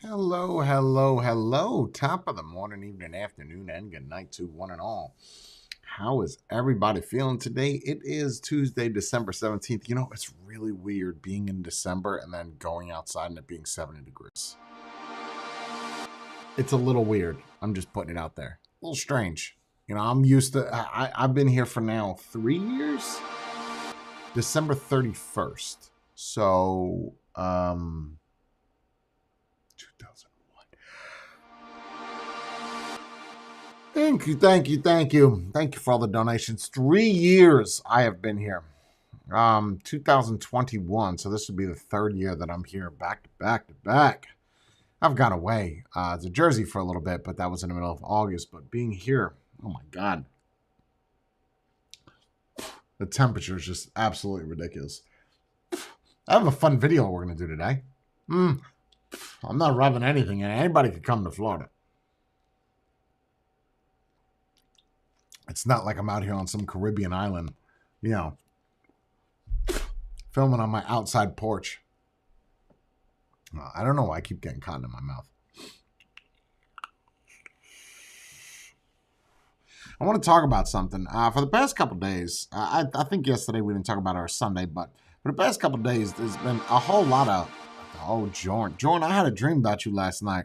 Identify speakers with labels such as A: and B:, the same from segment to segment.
A: Hello, hello, hello. Top of the morning, evening, afternoon, and good night to one and all. How is everybody feeling today? It is Tuesday, December 17th. You know, it's really weird being in December and then going outside and it being 70 degrees. It's a little weird. I'm just putting it out there. A little strange. You know, I'm used to, I've been here for now 3 years. December 31st. So, 2001. Thank you, thank you, thank you. Thank you for all the donations. 3 years I have been here. 2021. So this would be the third year that I'm here back to back to back. I've gone away to Jersey for a little bit, but that was in the middle of August. But being here, oh my God. The temperature is just absolutely ridiculous. I have a fun video we're going to do today. I'm not rubbing anything in. Anybody could come to Florida. It's not like I'm out here on some Caribbean island, you know, filming on my outside porch. I don't know why I keep getting cotton in my mouth. I want to talk about something. For the past couple days, I think yesterday we didn't talk about our Sunday, but for the past couple days, there's been a whole lot of, oh, Jordan, I had a dream about you last night.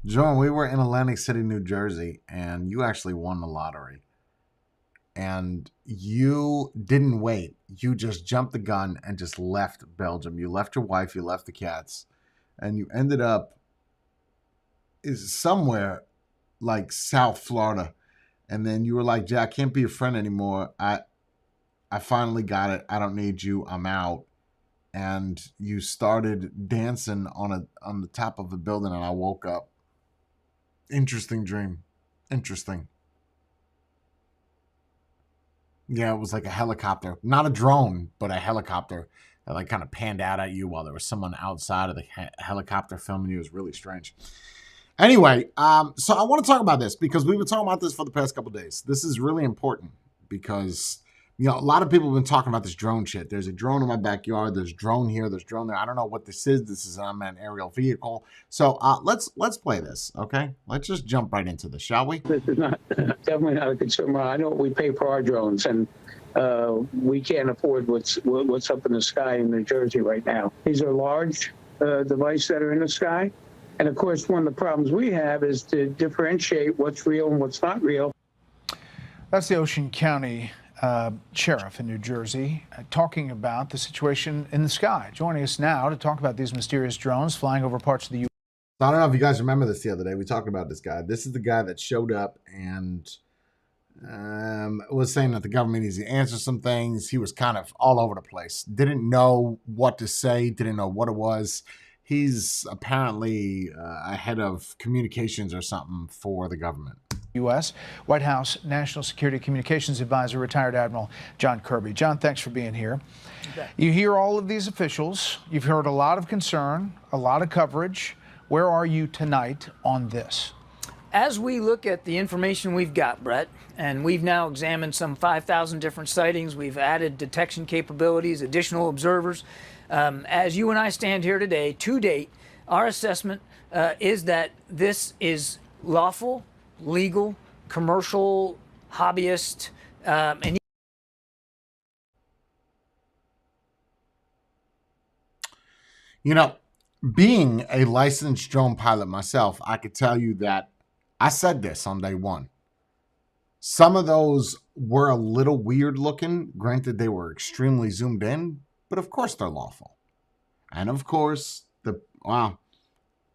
A: Jordan, we were in Atlantic City, New Jersey, and you actually won the lottery. And you didn't wait. You just jumped the gun and just left Belgium. You left your wife, you left the cats, and you ended up somewhere like South Florida. And then you were like, Jay, I can't be a friend anymore. I finally got it. I don't need you. I'm out. And you started dancing on the top of the building, and I woke up. Interesting dream. Interesting. Yeah, it was like a helicopter. Not a drone, but a helicopter that like kind of panned out at you while there was someone outside of the helicopter filming you. It was really strange. Anyway, so I want to talk about this because we've been talking about this for the past couple of days. This is really important because, you know, a lot of people have been talking about this drone shit. There's a drone in my backyard. There's drone here. There's drone there. I don't know what this is. This is an unmanned aerial vehicle. So let's play this, okay? Let's just jump right into this, shall we?
B: This is not definitely not a consumer. I know what we pay for our drones, and we can't afford what's up in the sky in New Jersey right now. These are large devices that are in the sky. And of course, one of the problems we have is to differentiate what's real and what's not real.
C: That's the Ocean County sheriff in New Jersey talking about the situation in the sky. Joining us now to talk about these mysterious drones flying over parts of the U.S.
A: I don't know if you guys remember this the other day. We talked about this guy. This is the guy that showed up and was saying that the government needs to answer some things. He was kind of all over the place. Didn't know what to say. Didn't know what it was. He's apparently a head of communications or something for the government.
C: U.S. White House National Security Communications Advisor, retired Admiral John Kirby. John, thanks for being here. You hear all of these officials. You've heard a lot of concern, a lot of coverage. Where are you tonight on this?
D: As we look at the information we've got, Brett, and we've now examined some 5,000 different sightings, we've added detection capabilities, additional observers. As you and I stand here today, to date, our assessment is that this is lawful, legal, commercial, hobbyist, and
A: you know, being a licensed drone pilot myself, I could tell you that I said this on day one. Some of those were a little weird looking. Granted, they were extremely zoomed in, but of course they're lawful. And of course,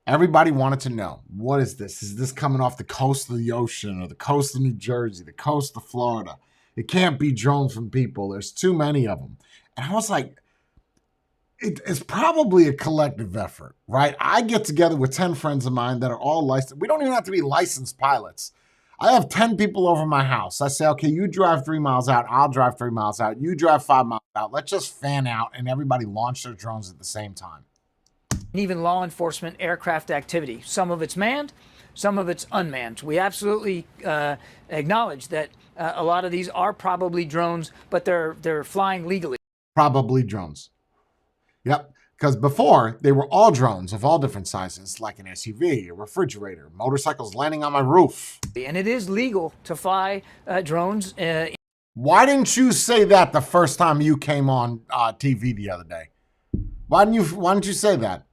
A: everybody wanted to know, what is this? Is this coming off the coast of the ocean or the coast of New Jersey, the coast of Florida? It can't be drones from people. There's too many of them. And I was like, it's probably a collective effort, right? I get together with 10 friends of mine that are all licensed. We don't even have to be licensed pilots. I have 10 people over my house. I say, okay, you drive 3 miles out. I'll drive 3 miles out. You drive 5 miles out. Let's just fan out and everybody launch their drones at the same time.
D: even law enforcement aircraft activity. Some of it's manned, some of it's unmanned. We absolutely acknowledge that a lot of these are probably drones, but they're flying legally.
A: Probably drones. Yep. Because before, they were all drones of all different sizes, like an SUV, a refrigerator, motorcycles landing on my roof.
D: And it is legal to fly drones.
A: Why didn't you say that the first time you came on TV the other day? Why didn't you say that?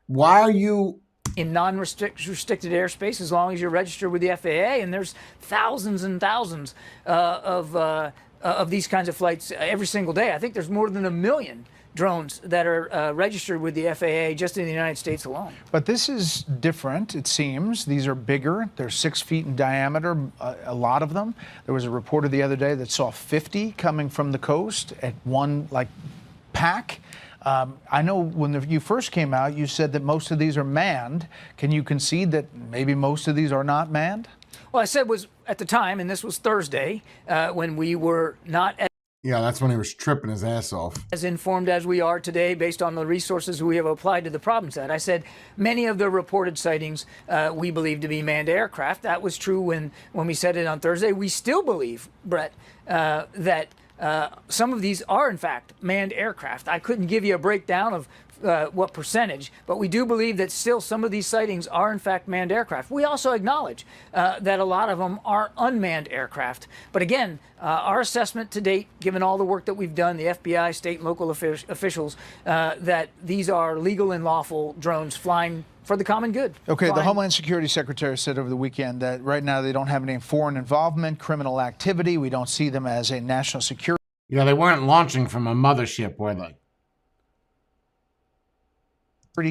A: Why are you...
D: in non-restricted airspace, as long as you're registered with the FAA, and there's thousands and thousands of these kinds of flights every single day. I think there's more than 1 million drones that are registered with the FAA just in the United States alone.
C: But this is different, it seems. These are bigger. They're 6 feet in diameter, a lot of them. There was a reporter the other day that saw 50 coming from the coast at one, pack. I know when you first came out, you said that most of these are manned. Can you concede that maybe most of these are not manned?
D: Well, I said was at the time, and this was Thursday, when we were not
A: Yeah, that's when he was tripping his ass off.
D: as informed as we are today based on the resources we have applied to the problem set. I said many of the reported sightings we believe to be manned aircraft. That was true when we said it on Thursday. We still believe, Brett, that some of these are in fact manned aircraft. I couldn't give you a breakdown of what percentage, but we do believe that still some of these sightings are in fact manned aircraft. We also acknowledge that a lot of them are unmanned aircraft. But again, our assessment to date, given all the work that we've done, the FBI, state and local officials, that these are legal and lawful drones flying for the common good.
C: Okay, the
D: Flying.
C: Homeland Security Secretary said over the weekend that right now they don't have any foreign involvement, criminal activity. We don't see them as a national security
A: Yeah, they weren't launching from a mothership, were they?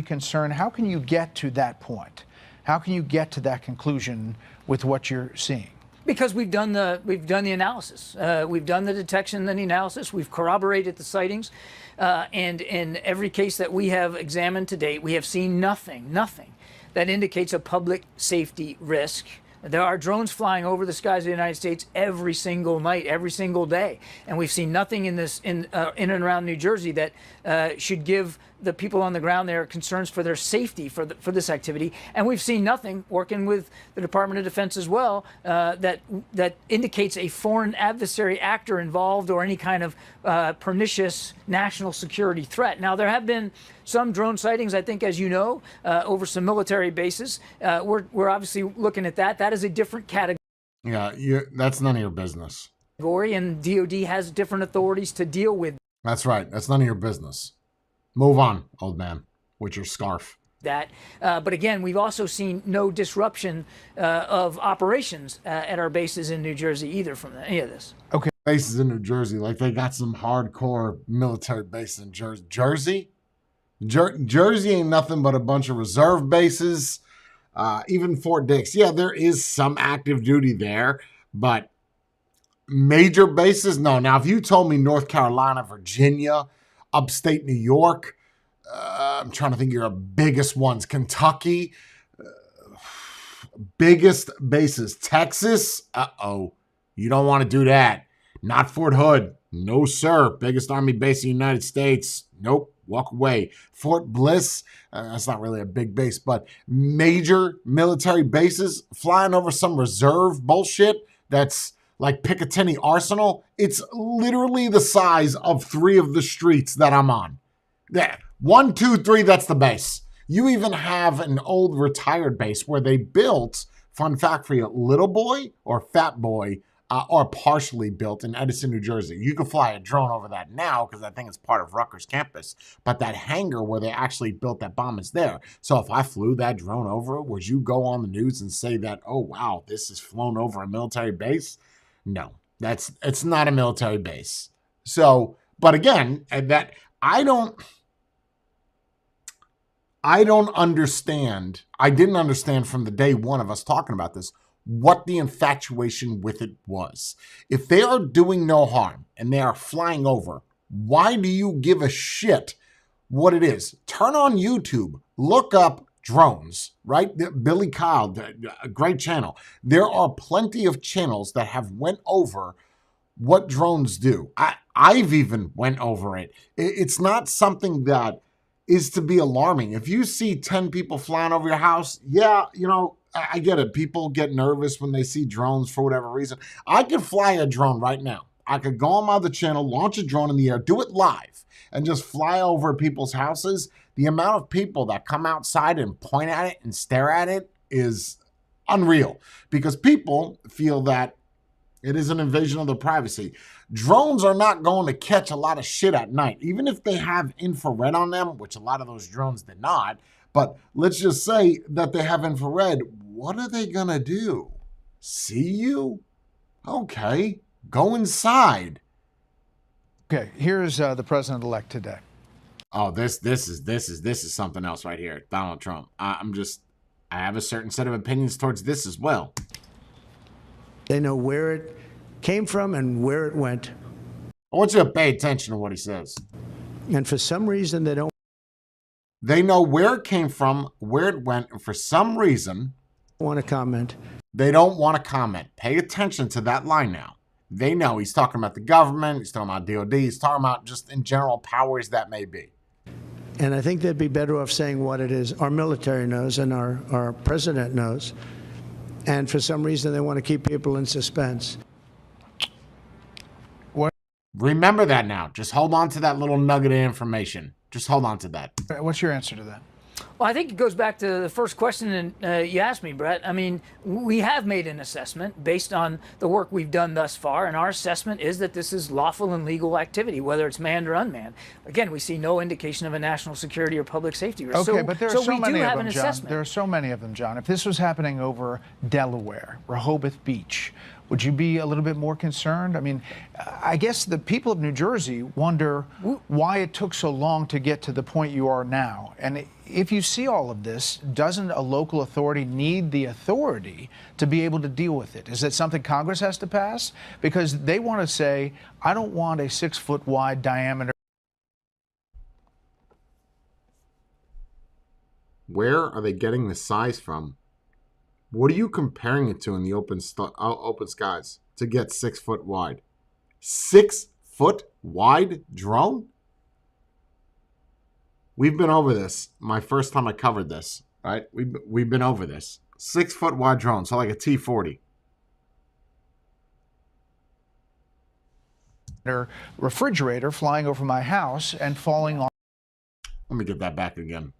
C: concern. How can you get to that point? How can you get to that conclusion with what you're seeing?
D: Because we've done the analysis, we've done the detection and the analysis, we've corroborated the sightings, and in every case that we have examined to date, we have seen nothing that indicates a public safety risk. There are drones flying over the skies of the United States every single night, every single day, and we've seen nothing in and around New Jersey that should give the people on the ground there concerns for their safety for this activity. And we've seen nothing, working with the Department of Defense as well, that indicates a foreign adversary actor involved or any kind of pernicious national security threat. Now, there have been some drone sightings, I think, as you know, over some military bases. We're obviously looking at that. That is a different category.
A: Yeah, that's none of your business.
D: And DOD has different authorities to deal with
A: That's right. That's none of your business. Move on, old man, with your scarf.
D: that. But again, we've also seen no disruption of operations at our bases in New Jersey either from any of this.
C: Okay.
A: Bases in New Jersey, like they got some hardcore military bases in Jersey. Jersey ain't nothing but a bunch of reserve bases. Even Fort Dix. Yeah, there is some active duty there, but major bases, no. Now, if you told me North Carolina, Virginia, upstate New York, I'm trying to think of your biggest ones. Kentucky, biggest bases. Texas, you don't want to do that. Not Fort Hood. No, sir. Biggest Army base in the United States. Nope. Walk away. Fort Bliss, that's not really a big base, but major military bases flying over some reserve bullshit that's like Picatinny Arsenal. It's literally the size of 3 of the streets that I'm on. Yeah. 1, 2, 3, that's the base. You even have an old retired base where they built, fun fact for you, Little Boy or Fat Boy, are partially built in Edison, New Jersey. You can fly a drone over that now because I think it's part of Rutgers campus. But that hangar where they actually built that bomb is there. So if I flew that drone over, would you go on the news and say that, oh, wow, this is flown over a military base? No, it's not a military base. So, but again, that I don't understand. I didn't understand from the day one of us talking about this what the infatuation with it was. If they are doing no harm and they are flying over, why do you give a shit what it is? Turn on YouTube, look up drones, right? Billy Kyle, a great channel. There are plenty of channels that have went over what drones do. I've even went over it. It's not something that is to be alarming. If you see 10 people flying over your house, yeah, I get it. People get nervous when they see drones for whatever reason. I could fly a drone right now. I could go on my other channel, launch a drone in the air, do it live, and just fly over people's houses. The amount of people that come outside and point at it and stare at it is unreal, because people feel that it is an invasion of their privacy. Drones are not going to catch a lot of shit at night, even if they have infrared on them, which a lot of those drones did not. But let's just say that they have infrared. What are they going to do? See you? Okay, go inside.
C: Okay, here's the president-elect today.
A: Oh, this is something else right here. Donald Trump. I have a certain set of opinions towards this as well.
E: They know where it came from and where it went.
A: I want you to pay attention to what he says.
E: And for some reason, they don't
A: They know where it came from, where it went, and for some reason,
E: want to comment.
A: they don't want to comment. Pay attention to that line now. They know he's talking about the government, he's talking about DOD, he's talking about just in general powers that may be.
E: And I think they'd be better off saying what it is our military knows and our president knows. And for some reason, they want to keep people in suspense.
A: Remember that now. Just hold on to that little nugget of information. Just hold on to that.
C: What's your answer to that?
D: Well, I think it goes back to the first question you asked me, Brett. I mean, we have made an assessment based on the work we've done thus far, and our assessment is that this is lawful and legal activity, whether it's manned or unmanned. Again, we see no indication of a national security or public safety risk.
C: Okay, but there are so many of them, John.
D: Assessment.
C: There are so many of them, John. If this was happening over Delaware, Rehoboth Beach, would you be a little bit more concerned? I mean, I guess the people of New Jersey wonder why it took so long to get to the point you are now. And if you see all of this, doesn't a local authority need the authority to be able to deal with it? Is it something Congress has to pass? Because they want to say, I don't want a 6-foot wide diameter.
A: Where are they getting the size from? What are you comparing it to in the open skies to get 6 foot wide? 6 foot wide drone? We've been over this. My first time I covered this, right? We've been over this. 6 foot wide drone, so like a T-40.
C: Refrigerator flying over my house and falling on.
A: Let me get that back again.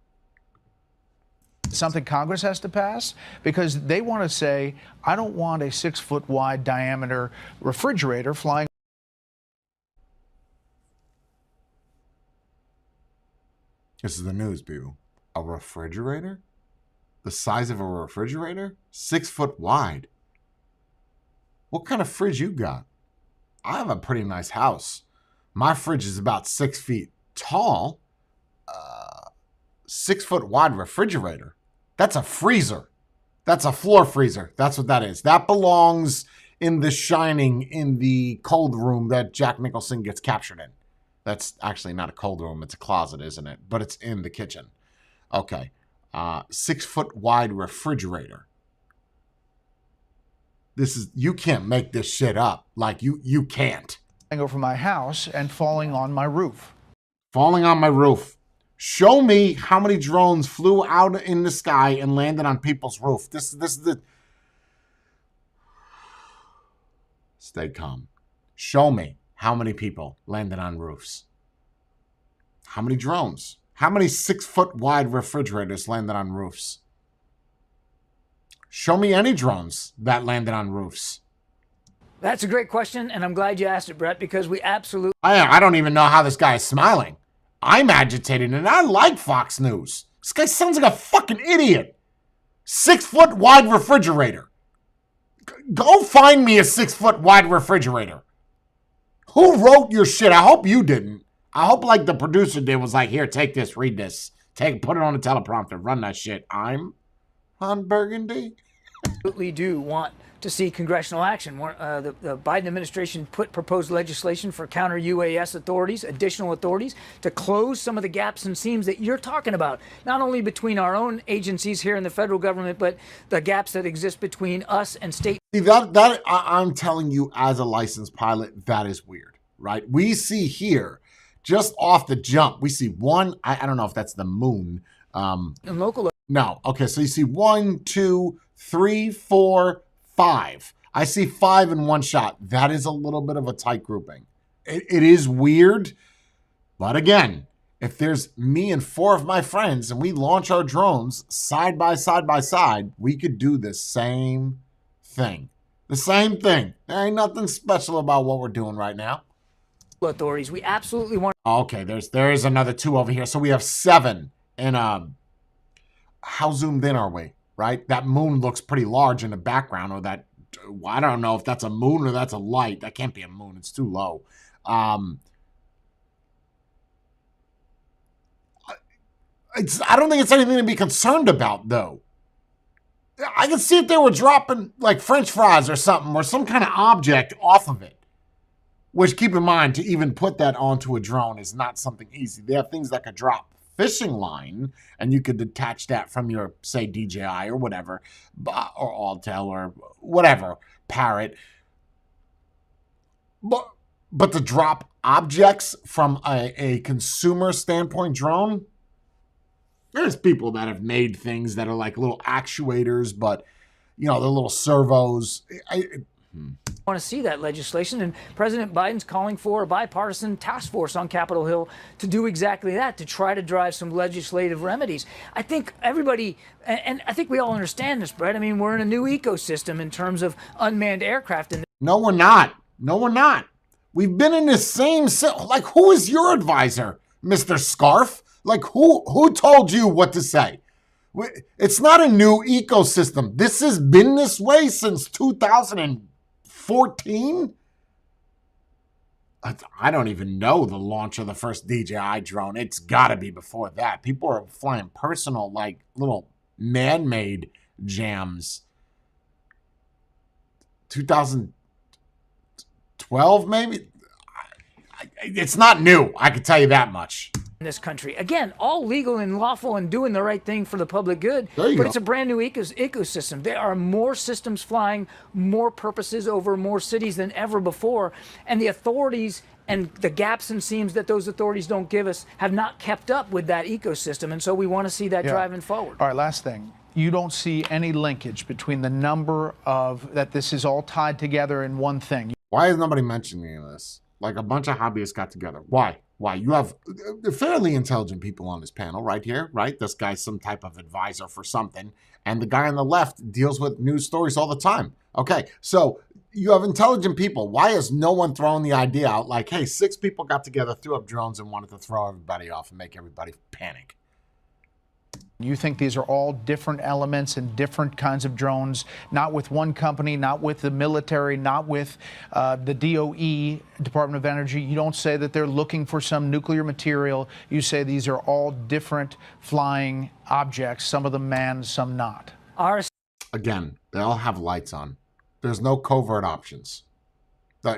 C: Something Congress has to pass? Because they want to say, I don't want a 6-foot wide diameter refrigerator flying.
A: This is the news, people. A refrigerator? The size of a refrigerator? 6 foot wide. What kind of fridge you got? I have a pretty nice house. My fridge is about 6 feet tall. 6 foot wide refrigerator. That's a freezer. That's a floor freezer. That's what that is. That belongs in The Shining, in the cold room that Jack Nicholson gets captured in. That's actually not a cold room. It's a closet, isn't it? But it's in the kitchen. Okay. 6 foot wide refrigerator. This is, you can't make this shit up. Like, you can't.
C: Over my house and falling on my roof.
A: Falling on my roof. Show me how many drones flew out in the sky and landed on people's roof. This is the... Stay calm. Show me how many people landed on roofs. How many drones? How many 6 foot wide refrigerators landed on roofs? Show me any drones that landed on roofs.
D: That's a great question, and I'm glad you asked it, Brett, because we absolutely...
A: I don't even know how this guy is smiling. I'm agitated, and I like Fox News. This guy sounds like a fucking idiot. 6 foot wide refrigerator. Go find me a 6 foot wide refrigerator. Who wrote your shit? I hope you didn't. I hope like the producer did, was like, here, take this, read this. Put it on a teleprompter, run that shit. I'm on Burgundy.
D: Absolutely do want to see congressional action. The Biden administration proposed legislation for counter UAS authorities, additional authorities, to close some of the gaps and seams that you're talking about, not only between our own agencies here in the federal government, but the gaps that exist between us and state.
A: See, I'm telling you, as a licensed pilot, that is weird, right? We see here, just off the jump, we see one, I don't know if that's the moon.
D: And local.
A: No. Okay, so you see 1, 2, 3, 4, 5. I see 5 in one shot. That is a little bit of a tight grouping. It is weird, but again, if there's me and 4 of my friends and we launch our drones side by side, we could do the same thing. The same thing. There ain't nothing special about what we're doing right now.
D: Authorities, we absolutely want.
A: Okay, there is another 2 over here. So we have 7. And how zoomed in are we? Right? That moon looks pretty large in the background, or that, I don't know if that's a moon or that's a light. That can't be a moon. It's too low. I don't think it's anything to be concerned about, though. I can see if they were dropping like French fries or something, or some kind of object off of it. Which, keep in mind, to even put that onto a drone is not something easy. They have things that could drop fishing line, and you could detach that from your, say, DJI or whatever, or Autel or whatever, Parrot. But to drop objects from a consumer standpoint drone, there's people that have made things that are like little actuators, but, you know, they're little servos.
D: Want to see that legislation, and President Biden's calling for a bipartisan task force on Capitol Hill to do exactly that, to try to drive some legislative remedies. I think everybody, and I think we all understand this, Brett. I mean, we're in a new ecosystem in terms of unmanned aircraft. And
A: no, we're not. No, we're not. We've been in the same, like, who is your advisor, Mr. Scarf? Like, who told you what to say? It's not a new ecosystem. This has been this way since 2014. I don't even know the launch of the first DJI drone. It's got to be before that. People are flying personal, like, little man-made jams. 2012, maybe? It's not new. I can tell you that much.
D: In this country, again, all legal and lawful and doing the right thing for the public good, but
A: go.
D: It's a brand new ecosystem. There are more systems flying, more purposes over more cities than ever before, and the authorities and the gaps and seams that those authorities don't give us have not kept up with that ecosystem, and so we want to see that driving forward.
C: All right, last thing. You don't see any linkage between the number of, that this is all tied together in one thing.
A: Why is nobody mentioning any of this? Like, a bunch of hobbyists got together. Why? You have fairly intelligent people on this panel right here, right? This guy's some type of advisor for something. And the guy on the left deals with news stories all the time. Okay, so you have intelligent people. Why is no one throwing the idea out like, hey, 6 people got together, threw up drones, and wanted to throw everybody off and make everybody panic?
C: You think these are all different elements and different kinds of drones, not with one company, not with the military, not with the DOE, Department of Energy. You don't say that they're looking for some nuclear material. You say these are all different flying objects, some of them manned, some not.
A: Again, they all have lights on. There's no covert options.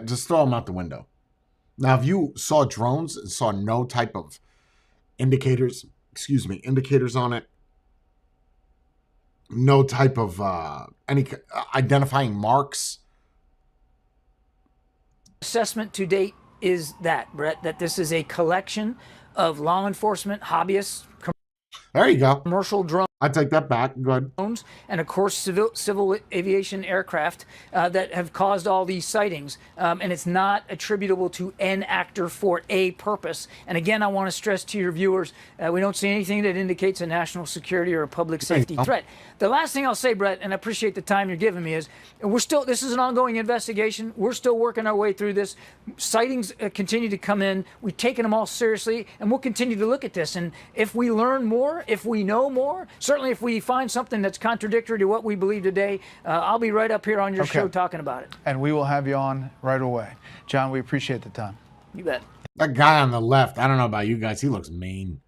A: Just throw them out the window. Now, if you saw drones and saw no type of indicators on it, no type of any identifying marks.
D: Assessment to date is that, Brett, that this is a collection of law enforcement, hobbyists,
A: There you go.
D: commercial drones,
A: I take that back. Good.
D: and of course civil aviation aircraft that have caused all these sightings, and it's not attributable to an actor for a purpose. And again, I want to stress to your viewers, we don't see anything that indicates a national security or a public safety threat. The last thing I'll say, Brett, and I appreciate the time you're giving me, is this is an ongoing investigation. We're still working our way through this. Sightings continue to come in. We've taken them all seriously, and we'll continue to look at this. And if we learn more, if we know more, certainly if we find something that's contradictory to what we believe today, I'll be right up here on your show talking about it.
C: And we will have you on right away. John, we appreciate the time.
D: You bet.
A: That guy on the left, I don't know about you guys, he looks mean.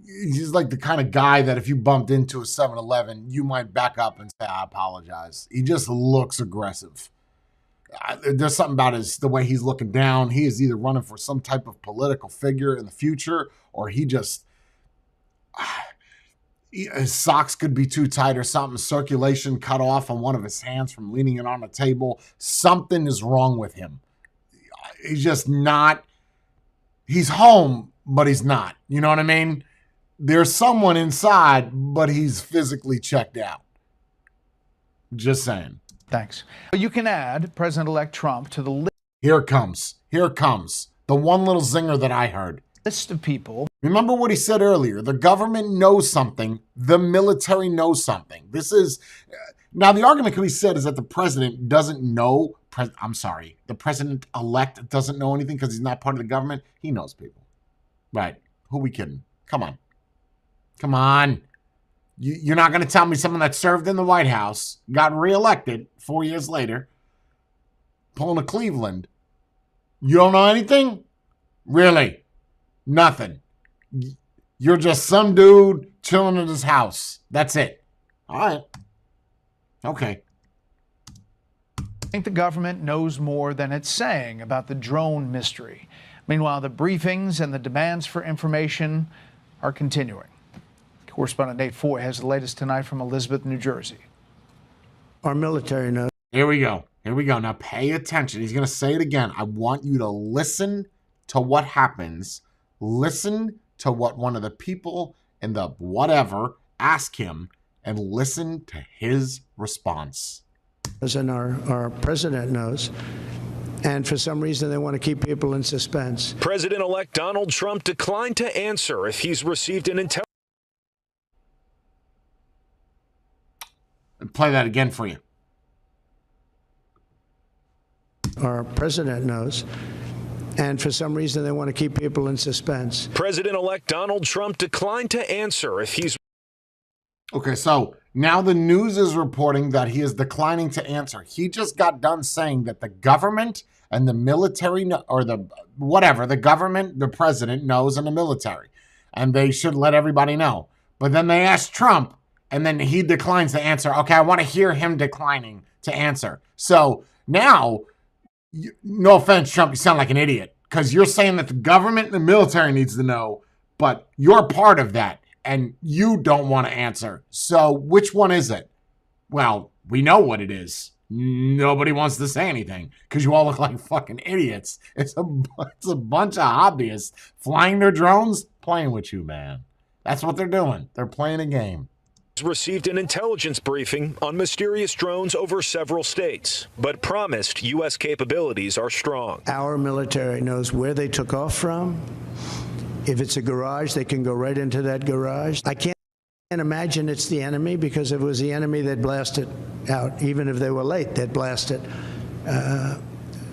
A: He's like the kind of guy that if you bumped into a 7-Eleven, you might back up and say, I apologize. He just looks aggressive. There's something about the way he's looking down. He is either running for some type of political figure in the future, or he just... his socks could be too tight or something. Circulation cut off on one of his hands from leaning it on the table. Something is wrong with him. He's just not... He's home, but he's not. You know what I mean? There's someone inside, but he's physically checked out. Just saying.
C: Thanks. You can add President-elect Trump to the
A: Here it comes. Here it comes. The one little zinger that I heard.
C: list of people.
A: Remember what he said earlier. The government knows something. The military knows something. This is... Now, the argument can be said is that the president doesn't know... the president-elect doesn't know anything because he's not part of the government. He knows people. Right. Who are we kidding? Come on. Come on. You're not going to tell me someone that served in the White House, got reelected 4 years later, pulling a Cleveland. You don't know anything? Really? Nothing. You're just some dude chilling in his house. That's it. All right. Okay.
C: I think the government knows more than it's saying about the drone mystery. Meanwhile, the briefings and the demands for information are continuing. Correspondent Nate Foy has the latest tonight from Elizabeth, New Jersey.
E: Our military knows.
A: Here we go. Here we go. Now pay attention. He's going to say it again. I want you to listen to what happens. Listen to what one of the people in the whatever ask him and listen to his response.
E: And our president knows. And for some reason, they want to keep people in suspense.
F: President-elect Donald Trump declined to answer if he's received an intelligence.
A: Play that again for you.
E: Our president knows. And for some reason, they want to keep people in suspense.
F: President-elect Donald Trump declined to answer if he's...
A: Okay, so now the news is reporting that he is declining to answer. He just got done saying that the government and the military, or the whatever, the government, the president knows, and the military. And they should let everybody know. But then they asked Trump, and then he declines to answer. Okay, I want to hear him declining to answer. So now, no offense, Trump, you sound like an idiot. Because you're saying that the government and the military needs to know, but you're part of that. And you don't want to answer. So which one is it? Well, we know what it is. Nobody wants to say anything because you all look like fucking idiots. It's a bunch of hobbyists flying their drones, playing with you, man. That's what they're doing. They're playing a game.
F: Received an intelligence briefing on mysterious drones over several states, but promised U.S. capabilities are strong.
E: Our military knows where they took off from. If it's a garage, they can go right into that garage. I can't imagine it's the enemy, because if it was the enemy, they'd blast it out. Even if they were late, they'd blast it.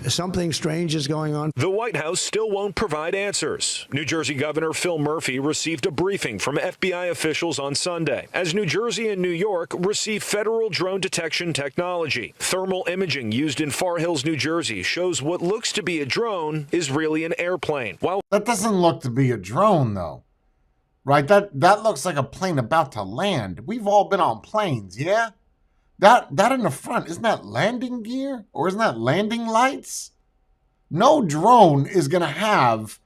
E: Something strange is going on.
F: The White House still won't provide answers. New Jersey Governor Phil Murphy received a briefing from FBI officials on Sunday, as New Jersey and New York receive federal drone detection technology. Thermal imaging used in Far Hills, New Jersey, shows what looks to be a drone is really an airplane. While
A: that doesn't look to be a drone, though. Right? That looks like a plane about to land. We've all been on planes, yeah? That in the front, isn't that landing gear? Or isn't that landing lights? No drone is going to have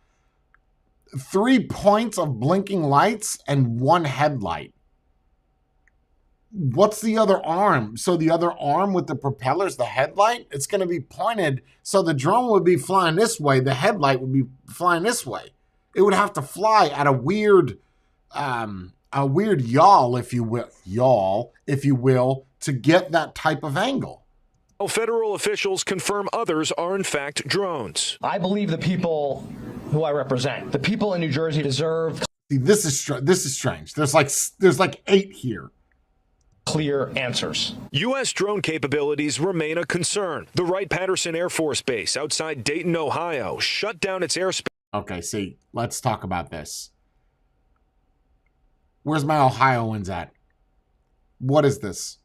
A: 3 points of blinking lights and one headlight. What's the other arm? So the other arm with the propellers, the headlight, it's going to be pointed. So the drone would be flying this way. The headlight would be flying this way. It would have to fly at a weird yaw, if you will, to get that type of angle.
F: Federal officials confirm others are in fact drones.
G: I believe the people who I represent, the people in New Jersey, deserve.
A: See, this is strange. There's like 8 here.
G: Clear answers.
F: U.S. drone capabilities remain a concern. The Wright-Patterson Air Force Base outside Dayton, Ohio, shut down its airspace.
A: Okay, see, let's talk about this. Where's my Ohioans at? What is this?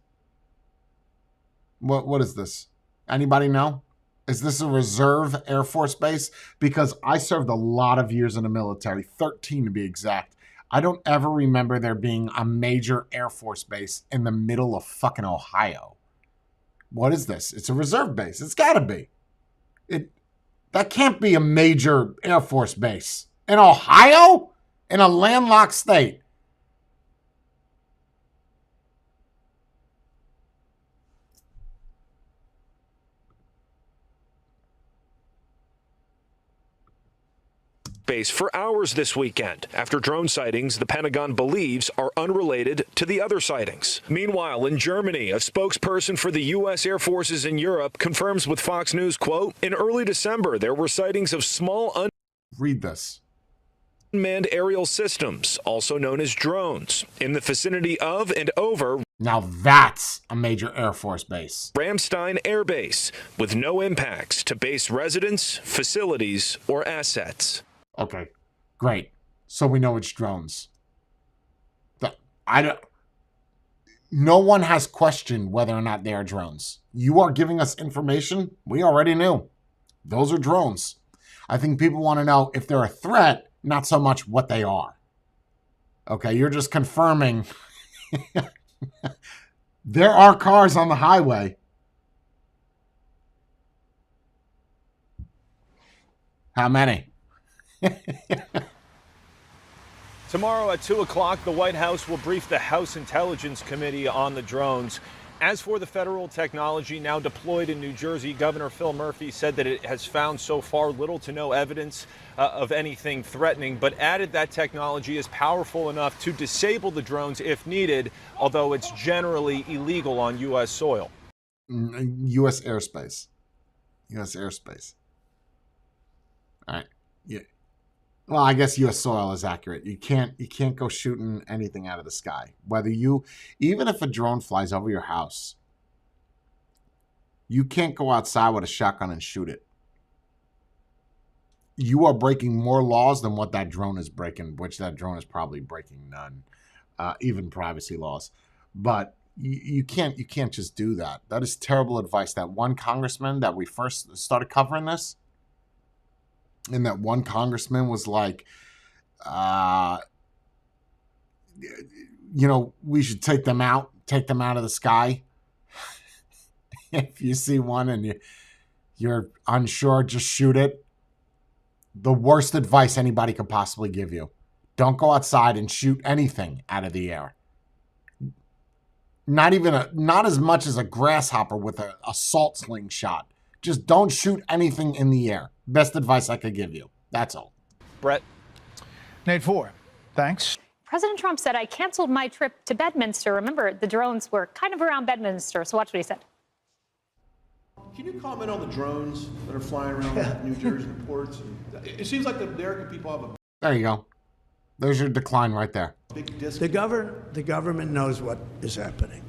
A: What is this? Anybody know? Is this a reserve Air Force base? Because I served a lot of years in the military, 13 to be exact. I don't ever remember there being a major Air Force base in the middle of fucking Ohio. What is this? It's a reserve base. It's got to be. That can't be a major Air Force base. In Ohio? In a landlocked state.
F: base for hours this weekend after drone sightings the Pentagon believes are unrelated to the other sightings. Meanwhile, in Germany, a spokesperson for the U.S. Air Forces in Europe confirms with Fox News, quote, in early December, there were sightings of small
A: Read this.
F: unmanned aerial systems, also known as drones, in the vicinity of and over
A: Now that's a major Air Force base.
F: Ramstein Air Base, with no impacts to base residents, facilities, or assets.
A: Okay, great. So we know it's drones. No one has questioned whether or not they are drones. You are giving us information we already knew. Those are drones. I think people want to know if they're a threat, not so much what they are. Okay, you're just confirming. There are cars on the highway. How many?
H: Tomorrow at 2 o'clock, the White House will brief the House Intelligence Committee on the drones. As for the federal technology now deployed in New Jersey, Governor Phil Murphy said that it has found so far little to no evidence of anything threatening, but added that technology is powerful enough to disable the drones if needed, although it's generally illegal on U.S. soil.
A: U.S. airspace. U.S. airspace. All right. Yeah. Well, I guess U.S. soil is accurate. You can't go shooting anything out of the sky. Even if a drone flies over your house, you can't go outside with a shotgun and shoot it. You are breaking more laws than what that drone is breaking, which that drone is probably breaking none, even privacy laws. But you can't just do that. That is terrible advice. That one congressman that we first started covering this, and that one congressman was like, we should take them out of the sky. If you see one and you're unsure, just shoot it. The worst advice anybody could possibly give you. Don't go outside and shoot anything out of the air. Not as much as a grasshopper with a salt slingshot. Just don't shoot anything in the air. Best advice I could give you. That's all.
H: Brett?
C: Nate Ford, thanks.
I: President Trump said, I canceled my trip to Bedminster. Remember, the drones were kind of around Bedminster, so watch what he said.
J: Can you comment on the drones that are flying around New Jersey ports? It seems like the American people have a
A: There you go. There's your decline right there.
J: big disc.
E: The government knows what is happening.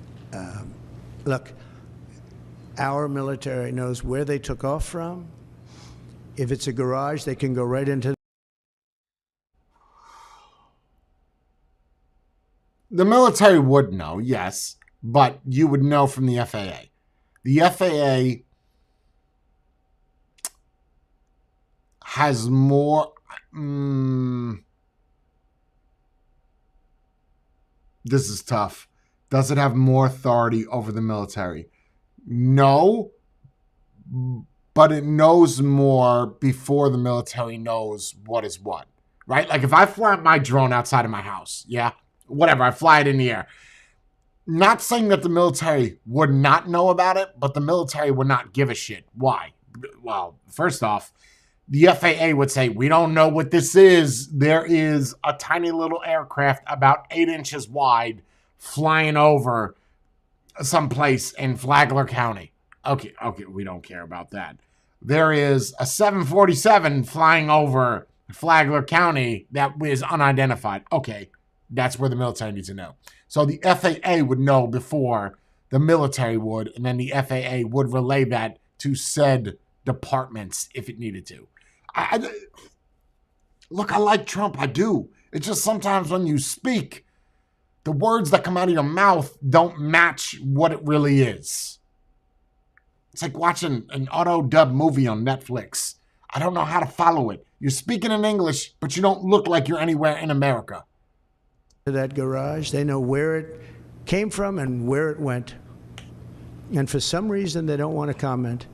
E: Look, our military knows where they took off from. If it's a garage, they can go right into.
A: The military would know, yes, but you would know from the FAA. The FAA has more. This is tough. Does it have more authority over the military? No, but it knows more before the military knows what is what, right? Like if I fly my drone outside of my house, yeah, whatever, I fly it in the air. Not saying that the military would not know about it, but the military would not give a shit. Why? Well, first off, the FAA would say, we don't know what this is. There is a tiny little aircraft about 8 inches wide flying over someplace in Flagler County. Okay, we don't care about that. There is a 747 flying over Flagler County that is unidentified. Okay, that's where the military needs to know. So the FAA would know before the military would, and then the FAA would relay that to said departments if it needed to. Look, I like Trump, I do. It's just sometimes when you speak, the words that come out of your mouth don't match what it really is. It's like watching an auto-dub movie on Netflix. I don't know how to follow it. You're speaking in English, but you don't look like you're anywhere in America.
E: That garage, they know where it came from and where it went. And for some reason, they don't want to comment.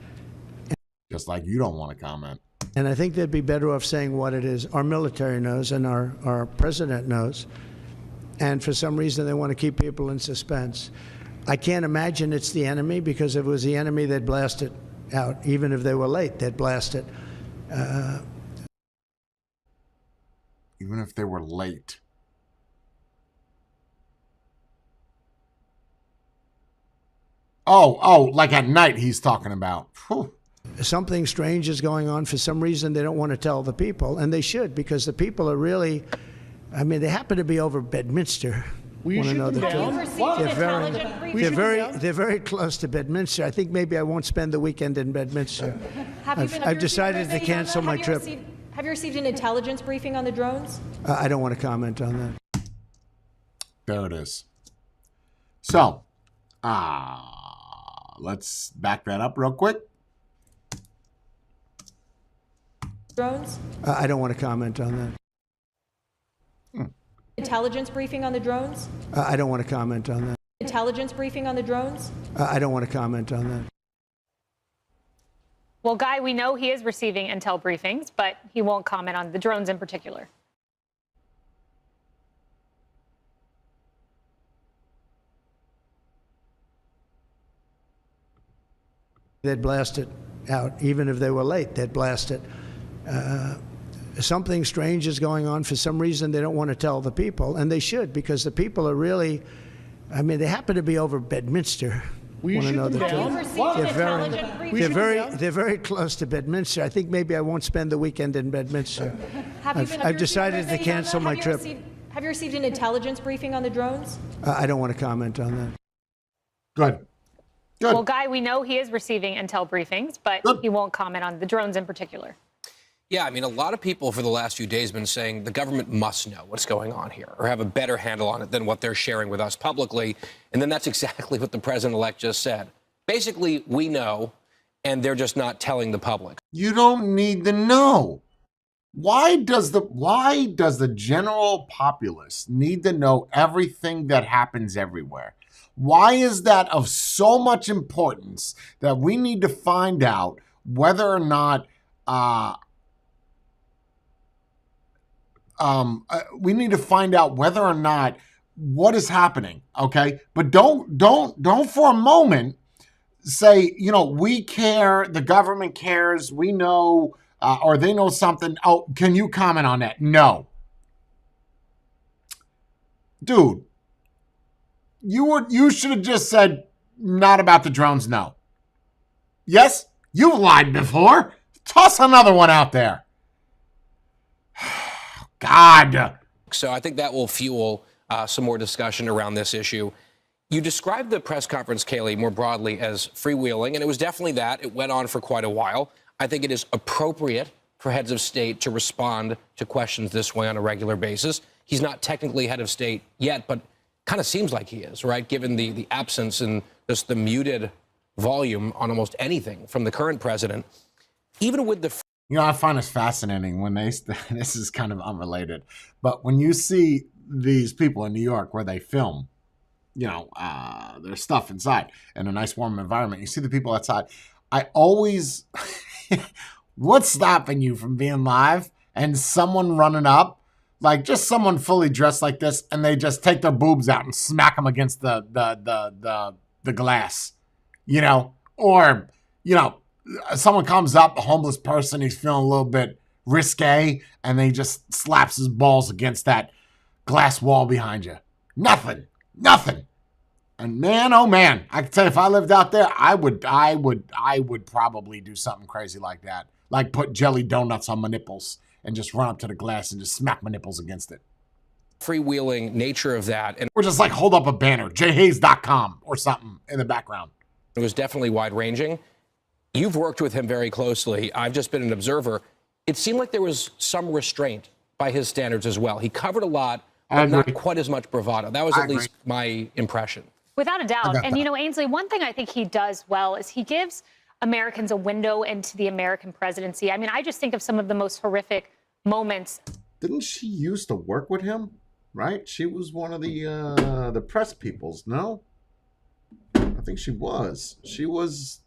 A: Just like you don't want to comment.
E: And I think they'd be better off saying what it is. Our military knows and our president knows. And for some reason, they want to keep people in suspense. I can't imagine it's the enemy, because if it was the enemy, they'd blast it out. Even if they were late, they'd blast it.
A: even if they were late. Oh, like at night he's talking about. Whew.
E: Something strange is going on. For some reason, they don't want to tell the people, and they should, because the people are really, I mean, they happen to be over Bedminster.
J: Will you shoot them down?
E: They're very close to Bedminster. I think maybe I won't spend the weekend in Bedminster. I've decided to cancel my trip.
K: Have you received an intelligence briefing on the drones?
E: I don't want to comment on that.
A: There it is. So, let's back that up real quick.
K: Drones?
E: I don't want to comment on that.
K: Intelligence briefing on the drones?
E: I don't want to comment on that.
K: Intelligence briefing on the drones?
E: I don't want to comment on that.
I: Well, Guy, we know he is receiving intel briefings, but he won't comment on the drones in particular.
E: They'd blast it out. Even if they were late, they'd blast it. Something strange is going on. For some reason, they don't want to tell the people, and they should, because the people are really, I mean, they happen to be over Bedminster.
J: Will you shoot them down?
E: They're very close to Bedminster. I think maybe I won't spend the weekend in Bedminster. I've decided to cancel my trip.
K: Have you received an intelligence briefing on the drones?
E: I don't want to comment on that.
A: Good.
I: Well, Guy, we know he is receiving intel briefings, but he won't comment on the drones in particular.
L: Yeah, I mean, a lot of people for the last few days have been saying the government must know what's going on here or have a better handle on it than what they're sharing with us publicly. And then that's exactly what the president-elect just said. Basically, we know, and they're just not telling the public.
A: You don't need to know. Why does the general populace need to know everything that happens everywhere? Why is that of so much importance that we need to find out whether or not we need to find out whether or not what is happening, okay? But don't for a moment say, you know, we care, the government cares, we know, or they know something. Oh, can you comment on that? No. Dude, you should have just said, not about the drones, no. Yes, you've lied before. Toss another one out there. God.
L: So I think that will fuel some more discussion around this issue. You described the press conference, Kayleigh, more broadly as freewheeling, and it was definitely that. It went on for quite a while. I think it is appropriate for heads of state to respond to questions this way on a regular basis. He's not technically head of state yet, but kind of seems like he is, right? Given the absence and just the muted volume on almost anything from the current president. Even with the...
A: You know, I find this fascinating when this is kind of unrelated, but when you see these people in New York where they film, you know, their stuff inside in a nice warm environment, you see the people outside. I always, what's stopping you from being live and someone running up, like just someone fully dressed like this, and they just take their boobs out and smack them against the glass, you know, or, you know, someone comes up, a homeless person, he's feeling a little bit risque, and they just slaps his balls against that glass wall behind you. Nothing. And man, oh man, I can tell you, if I lived out there, I would probably do something crazy like that. Like put jelly donuts on my nipples and just run up to the glass and just smack my nipples against it.
L: Freewheeling nature of that. And
A: or just like hold up a banner, jhayes.com or something in the background.
L: It was definitely wide-ranging. You've worked with him very closely. I've just been an observer. It seemed like there was some restraint by his standards as well. He covered a lot, but not quite as much bravado. That was at least my impression.
I: Without a doubt. And, you know, Ainsley, one thing I think he does well is he gives Americans a window into the American presidency. I mean, I just think of some of the most horrific moments. Didn't she used to work with him, right? She was one of the press peoples, no? I think she was. She was...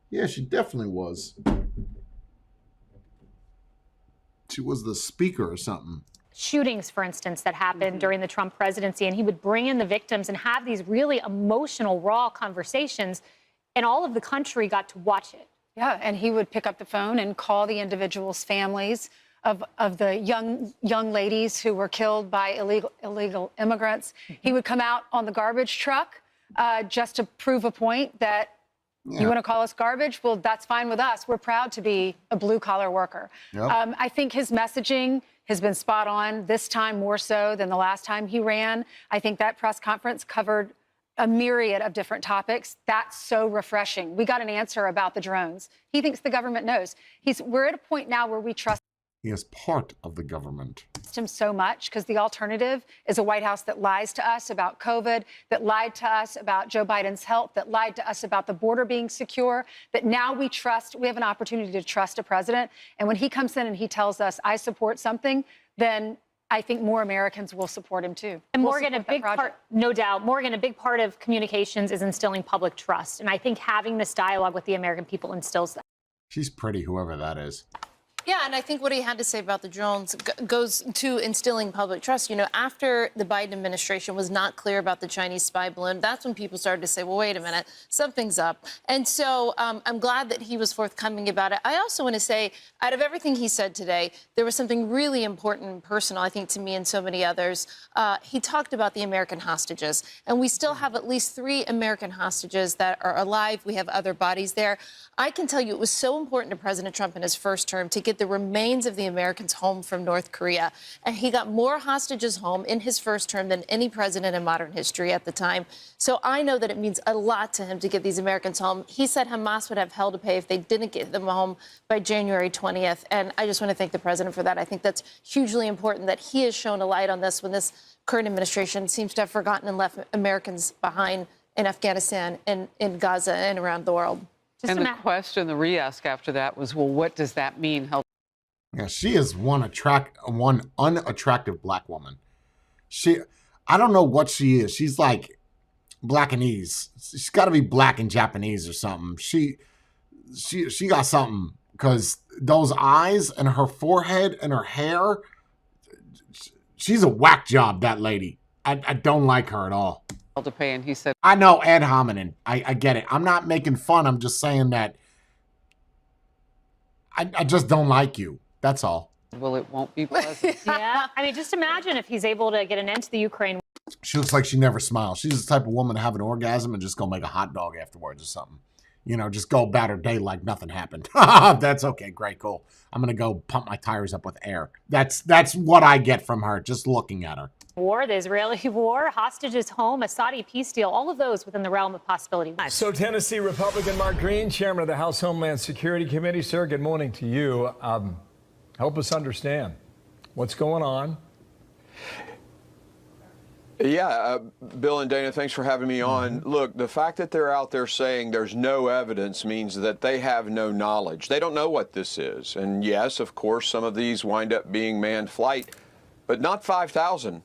I: Yeah, she definitely was. She was the speaker or something. Shootings, for instance, that happened during the Trump presidency, and he would bring in the victims and have these really emotional, raw conversations, and all of the country got to watch it.
M: Yeah, and he would pick up the phone and call the individuals' families. of the young ladies who were killed by illegal immigrants. He would come out on the garbage truck just to prove a point that you want to call us garbage? Well, that's fine with us. We're proud to be a blue-collar worker.
A: Yep.
M: I think his messaging has been spot on, this time more so than the last time he ran. I think that press conference covered a myriad of different topics. That's so refreshing. We got an answer about the drones. He thinks the government knows. We're at a point now where we trust
A: He is part of the government.
M: him so much because the alternative is a White House that lies to us about COVID, that lied to us about Joe Biden's health, that lied to us about the border being secure, that now we have an opportunity to trust a president. And when he comes in and he tells us, I support something, then I think more Americans will support him too.
I: And Morgan, a big part, no doubt, Morgan, a big part of communications is instilling public trust. And I think having this dialogue with the American people instills that.
A: She's pretty, whoever that is.
N: Yeah, and I think what he had to say about the drones goes to instilling public trust. You know, after the Biden administration was not clear about the Chinese spy balloon, that's when people started to say, well, wait a minute, something's up. And so I'm glad that he was forthcoming about it. I also want to say, out of everything he said today, there was something really important and personal, I think, to me and so many others. He talked about the American hostages. And we still have at least 3 American hostages that are alive. We have other bodies there. I can tell you it was so important to President Trump in his first term to get the remains of the Americans home from North Korea. And he got more hostages home in his first term than any president in modern history at the time. So I know that it means a lot to him to get these Americans home. He said Hamas would have hell to pay if they didn't get them home by January 20th. And I just want to thank the president for that. I think that's hugely important that he has shown a light on this when this current administration seems to have forgotten and left Americans behind in Afghanistan and in Gaza and around the world.
O: And the question, the re-ask after that was, well, what does that mean?
A: Yeah, she is one unattractive black woman. I don't know what she is. She's like Blackanese. She's got to be black and Japanese or something. She got something because those eyes and her forehead and her hair. She's a whack job, that lady. I don't like her at all.
O: To pay, and he said,
A: I know, ad hominem. I get it. I'm not making fun. I'm just saying that I just don't like you. That's all.
O: Well, it won't be pleasant.
I: Yeah. I mean, just imagine if he's able to get an end to the Ukraine.
A: She looks like she never smiles. She's the type of woman to have an orgasm and just go make a hot dog afterwards or something. You know, just go about her day like nothing happened. That's okay. Great, cool. I'm going to go pump my tires up with air. That's what I get from her, just looking at her.
I: War, the Israeli war, hostages home, a Saudi peace deal, all of those within the realm of possibility.
P: So Tennessee Republican Mark Green, chairman of the House Homeland Security Committee. Sir, good morning to you. Help us understand what's going on.
Q: Yeah, Bill and Dana, thanks for having me on. Look, the fact that they're out there saying there's no evidence means that they have no knowledge. They don't know what this is. And yes, of course, some of these wind up being manned flight, but not 5,000.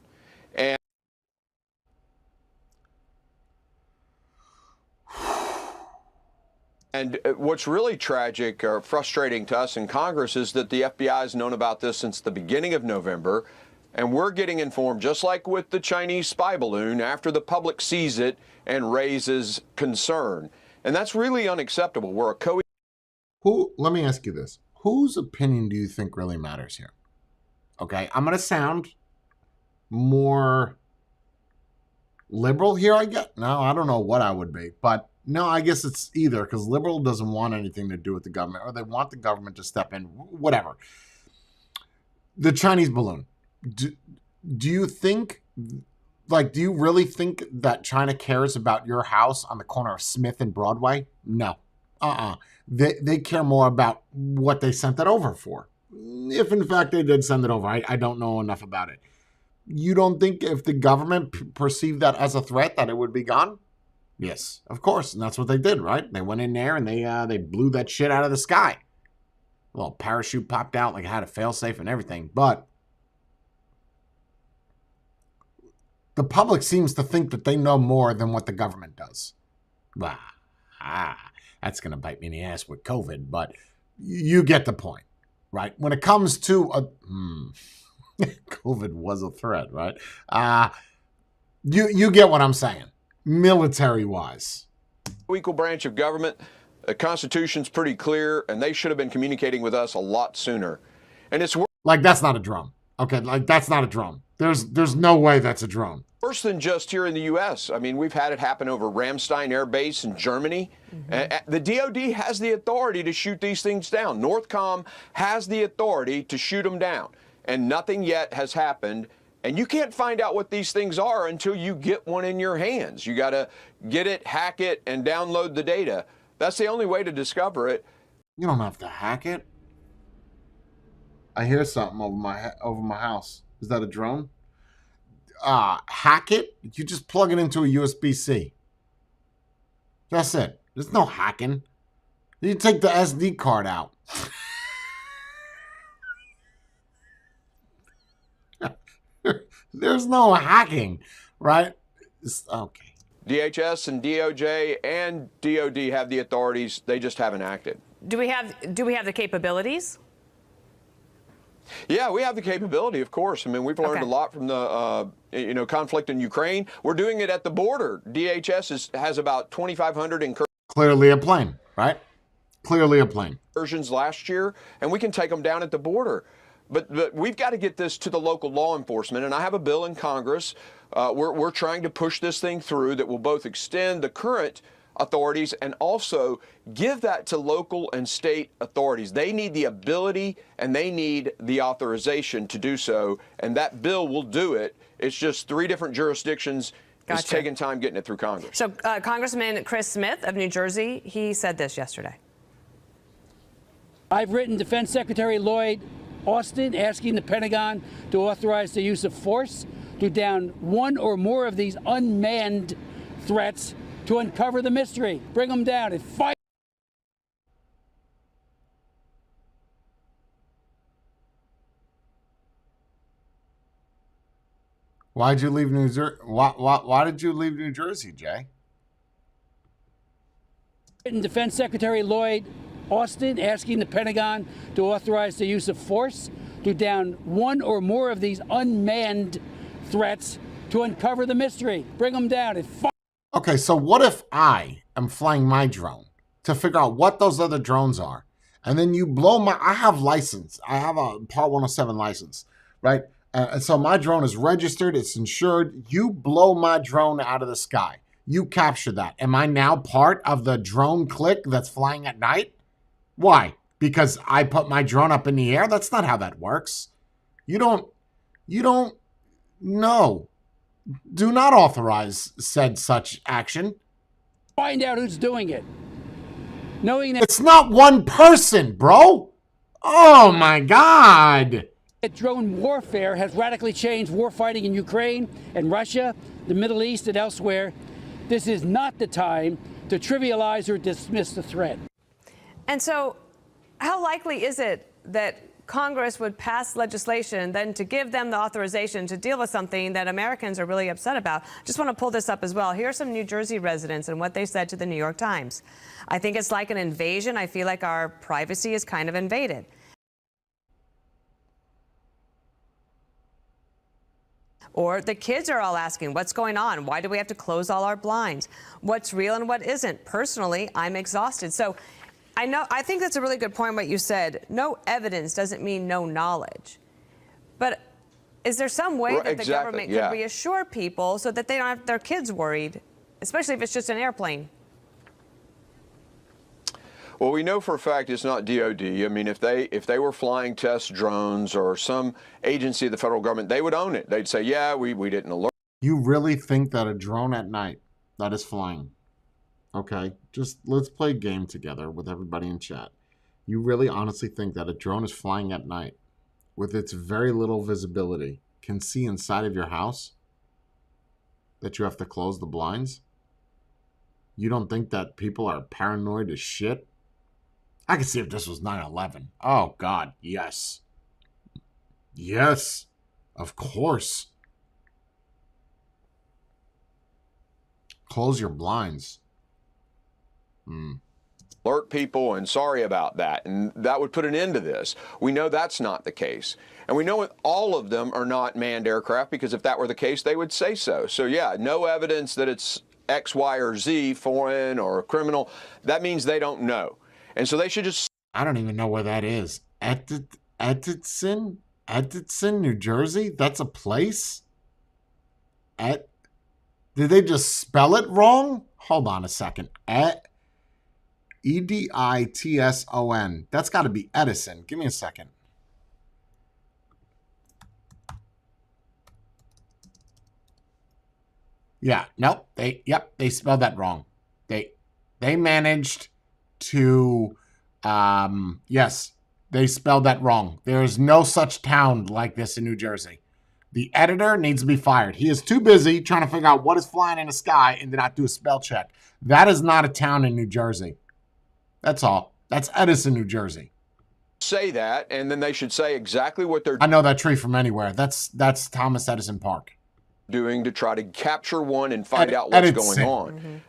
Q: And what's really tragic or frustrating to us in Congress is that the FBI has known about this since the beginning of November, and we're getting informed, just like with the Chinese spy balloon, after the public sees it and raises concern. And that's really unacceptable. We're a
A: Let me ask you this. Whose opinion do you think really matters here? Okay, I'm going to sound more liberal here, I guess. No, I don't know what I would be, but no, I guess it's either, because liberal doesn't want anything to do with the government, or they want the government to step in, whatever. The Chinese balloon. Do you think, do you really think that China cares about your house on the corner of Smith and Broadway? No. They care more about what they sent it over for. If, in fact, they did send it over. I don't know enough about it. You don't think if the government perceived that as a threat that it would be gone? Yes, of course. And that's what they did, right? They went in there and they blew that shit out of the sky. A little parachute popped out like it had a failsafe and everything. But the public seems to think that they know more than what the government does. That's going to bite me in the ass with COVID, but you get the point, right? When it comes to COVID was a threat, right? You get what I'm saying, military-wise.
Q: Equal branch of government. The Constitution's pretty clear, and they should have been communicating with us a lot sooner. And it's
A: Like, that's not a drone. Okay, like, that's not a drone. There's no way that's a drone.
Q: Worse than just here in the U.S. I mean, we've had it happen over Ramstein Air Base in Germany. The DOD has the authority to shoot these things down. Northcom has the authority to shoot them down. And nothing yet has happened. And you can't find out what these things are until you get one in your hands. You got to get it, hack it, and download the data. That's the only way to discover it.
A: You don't have to hack it. I hear something over my house. Is that a drone? Hack it? You just plug it into a USB-C. That's it. There's no hacking. You take the SD card out. There's no hacking, right? Okay.
Q: DHS and DOJ and DOD have the authorities. They just haven't acted.
R: Do we have the capabilities?
Q: Yeah, we have the capability, of course. I mean, we've learned a lot from the conflict in Ukraine. We're doing it at the border. DHS has about 2,500
A: Clearly a plane, right? Clearly a plane.
Q: incursions last year, and we can take them down at the border. But we've got to get this to the local law enforcement, and I have a bill in Congress. We're trying to push this thing through that will both extend the current authorities and also give that to local and state authorities. They need the ability and they need the authorization to do so, and that bill will do it. It's just 3 different jurisdictions. It's taking time getting it through Congress.
R: So Congressman Chris Smith of New Jersey, he said this yesterday.
S: I've written Defense Secretary Lloyd Austin asking the Pentagon to authorize the use of force to down one or more of these unmanned threats to uncover the mystery, bring them down, and fight.
A: Why'd you leave New Jersey? Why did you leave New Jersey, Jay?
S: Defense Secretary Lloyd Austin asking the Pentagon to authorize the use of force to down one or more of these unmanned threats to uncover the mystery, bring them down, and fight.
A: Okay, so what if I am flying my drone to figure out what those other drones are, and then you blow my... I have license. I have a Part 107 license, right? And so my drone is registered. It's insured. You blow my drone out of the sky. You capture that. Am I now part of the drone clique that's flying at night? Why? Because I put my drone up in the air? That's not how that works. You don't know. Do not authorize such action.
S: Find out who's doing it. Knowing that
A: it's not one person, bro. Oh my God.
S: That drone warfare has radically changed warfighting in Ukraine and Russia, the Middle East, and elsewhere. This is not the time to trivialize or dismiss the threat.
R: And so how likely is it that Congress would pass legislation then to give them the authorization to deal with something that Americans are really upset about? Just want to pull this up as well. Here are some New Jersey residents and what they said to the New York Times. I think it's like an invasion. I feel like our privacy is kind of invaded. Or the kids are all asking, what's going on? Why do we have to close all our blinds? What's real and what isn't? Personally, I'm exhausted. So I think that's a really good point what you said. No evidence doesn't mean no knowledge. But is there some way that the government could reassure people so that they don't have their kids worried, especially if it's just an airplane?
Q: Well, we know for a fact it's not DOD. I mean, if they were flying test drones or some agency of the federal government, they would own it. They'd say, yeah, we didn't alert.
A: You really think that a drone at night that is flying, okay, just let's play a game together with everybody in chat. You really honestly think that a drone is flying at night with its very little visibility can see inside of your house that you have to close the blinds? You don't think that people are paranoid as shit? I can see if this was 9/11. Oh, God, yes. Yes, of course. Close your blinds.
Q: Alert people, and sorry about that. And that would put an end to this. We know that's not the case. And we know all of them are not manned aircraft, because if that were the case, they would say so. So, yeah, no evidence that it's X, Y, or Z, foreign or criminal. That means they don't know. And so they should just...
A: I don't even know where that is. Edison? Edison, New Jersey? That's a place? Did they just spell it wrong? Hold on a second. Edison. That's got to be Edison. Give me a second. Yeah, nope. They spelled that wrong. They managed to yes, they spelled that wrong. There is no such town like this in New Jersey. The editor needs to be fired. He is too busy trying to figure out what is flying in the sky and did not do a spell check. That is not a town in New Jersey. That's all. That's Edison, New Jersey.
Q: Say that, and then they should say exactly what they're
A: I know that tree from anywhere. That's Thomas Edison Park.
Q: Doing to try to capture one and find out what's going on.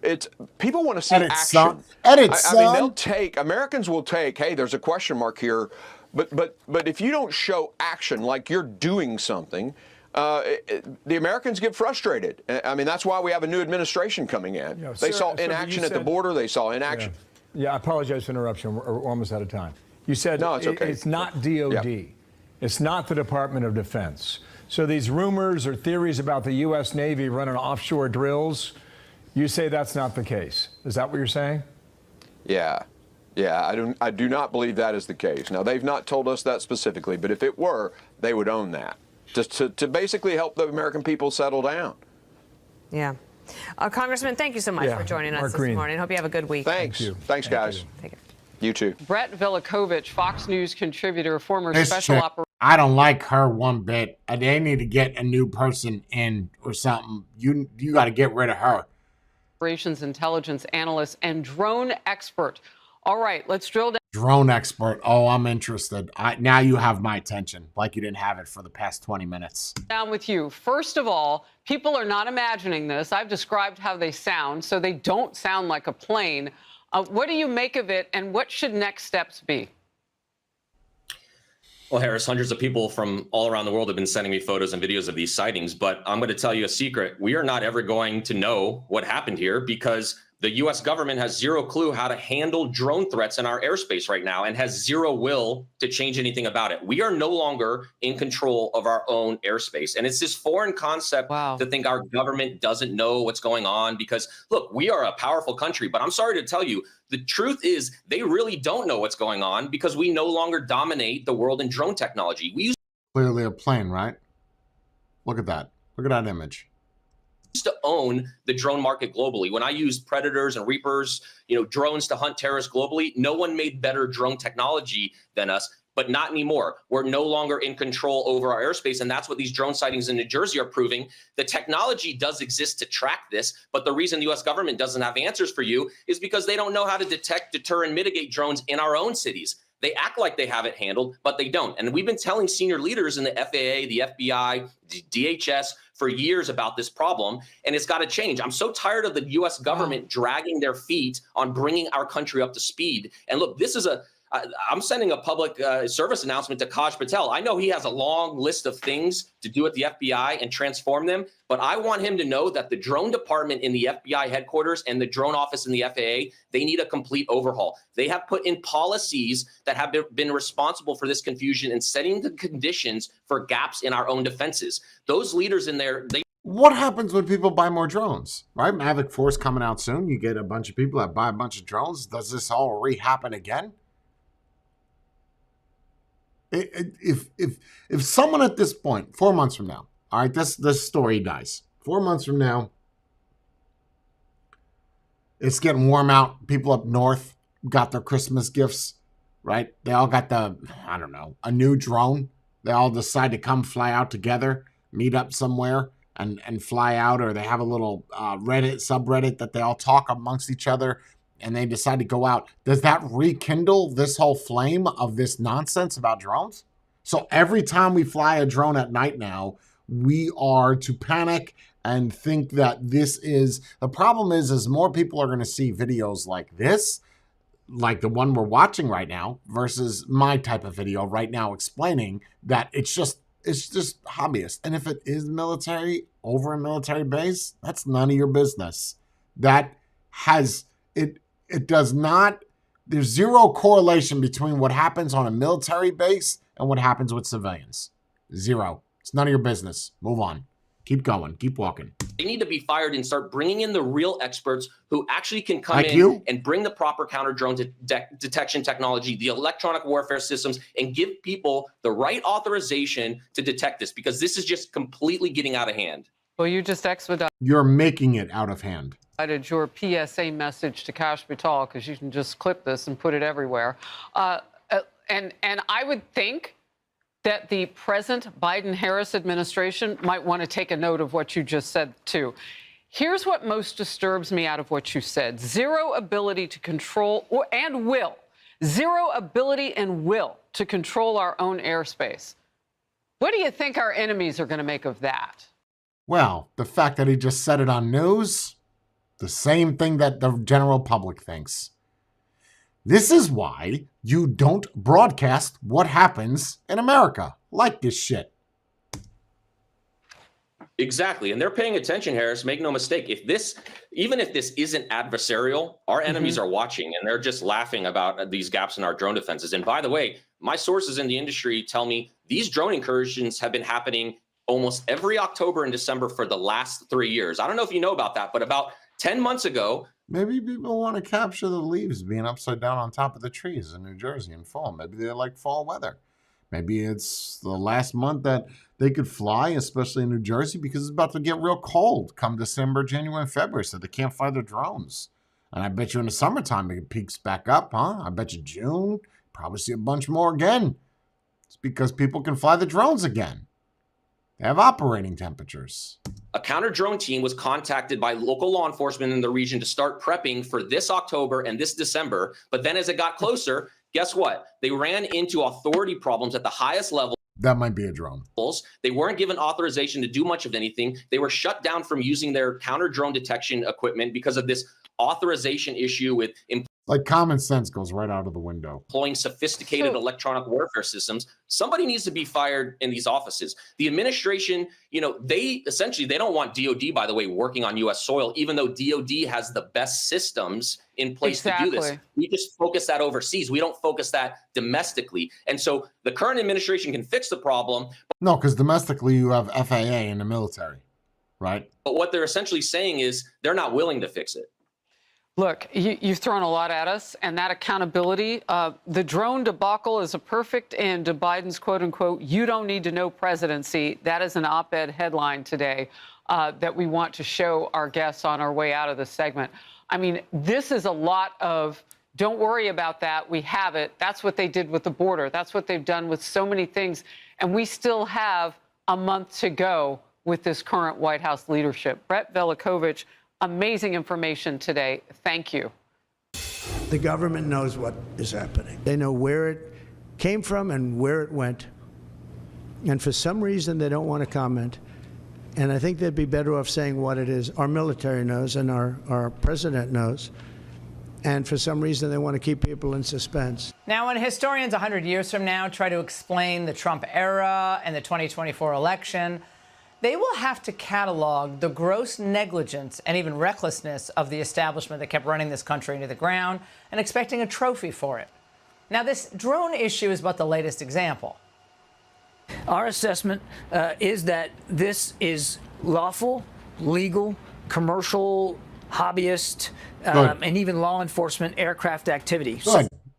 Q: It's people want to see action. I mean, they'll take Americans will take. Hey, there's a question mark here, but if you don't show action, like you're doing something, the Americans get frustrated. I mean, that's why we have a new administration coming in. They saw inaction at the border. They saw inaction.
P: Yeah, I apologize for interruption. We're almost out of time. You said
Q: no, it's okay.
P: It's not DOD. Yeah. It's not the Department of Defense. So these rumors or theories about the U.S. Navy running offshore drills, you say that's not the case. Is that what you're saying?
Q: Yeah. I do not believe that is the case. Now, they've not told us that specifically, but if it were, they would own that. Just to basically help the American people settle down.
R: Yeah. Congressman, thank you so much for joining us this morning. Hope you have a good week.
Q: Thanks. Thanks, guys.
R: Take care.
Q: You too.
O: Brett Velikovich, Fox News contributor, former special operations.
A: I don't like her one bit. They need to get a new person in or something. You got to get rid of her.
O: Operations intelligence analyst and drone expert. All right, let's drill down.
A: Drone expert. Oh, I'm interested. Now you have my attention, like you didn't have it for the past 20 minutes.
O: Down with you. First of all, people are not imagining this. I've described how they sound, so they don't sound like a plane. What do you make of it, and what should next steps be?
T: Well, Harris, hundreds of people from all around the world have been sending me photos and videos of these sightings, but I'm going to tell you a secret. We are not ever going to know what happened here because the U.S. government has zero clue how to handle drone threats in our airspace right now and has zero will to change anything about it. We are no longer in control of our own airspace. And it's this foreign concept to think our government doesn't know what's going on because, look, we are a powerful country, but I'm sorry to tell you, the truth is they really don't know what's going on because we no longer dominate the world in drone technology. We used
A: clearly a plane, right? Look at that. Look at that image.
T: To own the drone market globally. When I used Predators and Reapers, drones to hunt terrorists globally, no one made better drone technology than us, but not anymore. We're no longer in control over our airspace, and that's what these drone sightings in New Jersey are proving. The technology does exist to track this, but the reason the U.S. government doesn't have answers for you is because they don't know how to detect, deter, and mitigate drones in our own cities. They act like they have it handled, but they don't. And we've been telling senior leaders in the FAA, the FBI, the DHS for years about this problem, and it's got to change. I'm so tired of the U.S. government dragging their feet on bringing our country up to speed. And look, this is I'm sending a public service announcement to Kaj Patel. I know he has a long list of things to do at the FBI and transform them, but I want him to know that the drone department in the FBI headquarters and the drone office in the FAA, they need a complete overhaul. They have put in policies that have been responsible for this confusion and setting the conditions for gaps in our own defenses. Those leaders in there,
A: What happens when people buy more drones, right? Mavic 4 is coming out soon. You get a bunch of people that buy a bunch of drones. Does this all re-happen again? If someone at this point, 4 months from now, all right, this story dies. 4 months from now, it's getting warm out. People up north got their Christmas gifts, right? They all got a new drone. They all decide to come fly out together, meet up somewhere and fly out, or they have a little subreddit that they all talk amongst each other and they decide to go out. Does that rekindle this whole flame of this nonsense about drones? So every time we fly a drone at night now, we are to panic and think that this is, the problem is more people are going to see videos like this, like the one we're watching right now, versus my type of video right now explaining that it's just hobbyist. And if it is military over a military base, that's none of your business. That has, it does not, there's zero correlation between what happens on a military base and what happens with civilians. Zero. It's none of your business. Move on. Keep going. Keep walking.
T: They need to be fired and start bringing in the real experts who actually can come
A: Like
T: in
A: you?
T: and bring the proper counter drone detection technology, the electronic warfare systems, and give people the right authorization to detect this, because this is just completely getting out of hand.
O: Well, you just expedited
A: You're making it out of hand.
O: your PSA message to Kash Patel, because you can just clip this and put it everywhere. And I would think that the present Biden-Harris administration might want to take a note of what you just said, too. Here's what most disturbs me out of what you said. Zero ability to control Zero ability and will to control our own airspace. What do you think our enemies are going to make of that?
A: Well, the fact that he just said it on news, the same thing that the general public thinks. This is why you don't broadcast what happens in America. Like this shit.
T: Exactly. And they're paying attention, Harris. Make no mistake. Even if this isn't adversarial, our enemies are watching, and they're just laughing about these gaps in our drone defenses. And by the way, my sources in the industry tell me these drone incursions have been happening almost every October and December for the last 3 years. I don't know if you know about that, but about 10 months ago.
A: Maybe people want to capture the leaves being upside down on top of the trees in New Jersey in fall. Maybe they like fall weather. Maybe it's the last month that they could fly, especially in New Jersey, because it's about to get real cold come December, January, and February, so they can't fly their drones. And I bet you in the summertime it peaks back up, huh? I bet you June, probably see a bunch more again. It's because people can fly the drones again. They have operating temperatures.
T: A counter drone team was contacted by local law enforcement in the region to start prepping for this October and this December. But then as it got closer, guess what? They ran into authority problems at the highest level.
A: That might be a drone.
T: They weren't given authorization to do much of anything. They were shut down from using their counter drone detection equipment because of this authorization issue with
A: like common sense goes right out of the window.
T: Employing sophisticated electronic warfare systems. Somebody needs to be fired in these offices. The administration, they don't want DOD, by the way, working on U.S. soil, even though DOD has the best systems in place to do this. We just focus that overseas. We don't focus that domestically. And so the current administration can fix the problem.
A: No, because domestically you have FAA in the military, right?
T: But what they're essentially saying is they're not willing to fix it.
O: Look, you've thrown a lot at us, and that accountability, the drone debacle is a perfect end to Biden's quote-unquote, you don't need to know presidency. That is an op-ed headline today that we want to show our guests on our way out of this segment. I mean, this is a lot of, don't worry about that, we have it. That's what they did with the border. That's what they've done with so many things. And we still have a month to go with this current White House leadership. Brett Velikovich, amazing information today. Thank you.
E: The government knows what is happening. They know where it came from and where it went. And for some reason, they don't want to comment. And I think they'd be better off saying what it is. Our military knows and our president knows. And for some reason, they want to keep people in suspense.
U: Now, when historians 100 years from now try to explain the Trump era and the 2024 election, they will have to catalog the gross negligence and even recklessness of the establishment that kept running this country into the ground and expecting a trophy for it. Now, this drone issue is but the latest example.
D: Our assessment is that this is lawful, legal, commercial, hobbyist, and even law enforcement aircraft activity.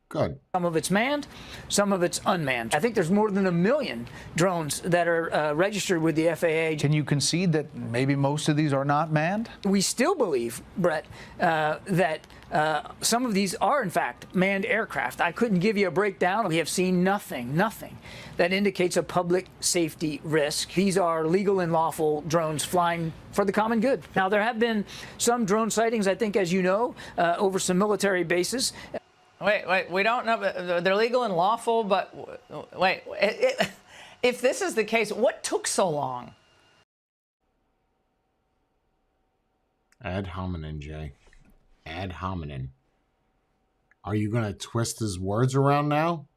A: Good.
D: Some of it's manned, some of it's unmanned. I think there's more than 1 million drones that are registered with the FAA.
C: Can you concede that maybe most of these are not manned?
D: We still believe, Brett, that some of these are, in fact, manned aircraft. I couldn't give you a breakdown. We have seen nothing that indicates a public safety risk. These are legal and lawful drones flying for the common good. Now, there have been some drone sightings, I think, as you know, over some military bases.
U: Wait, we don't know. They're legal and lawful, but wait, if this is the case, what took so long?
A: Ad hominem, Jay. Ad hominem. Are you going to twist his words around now?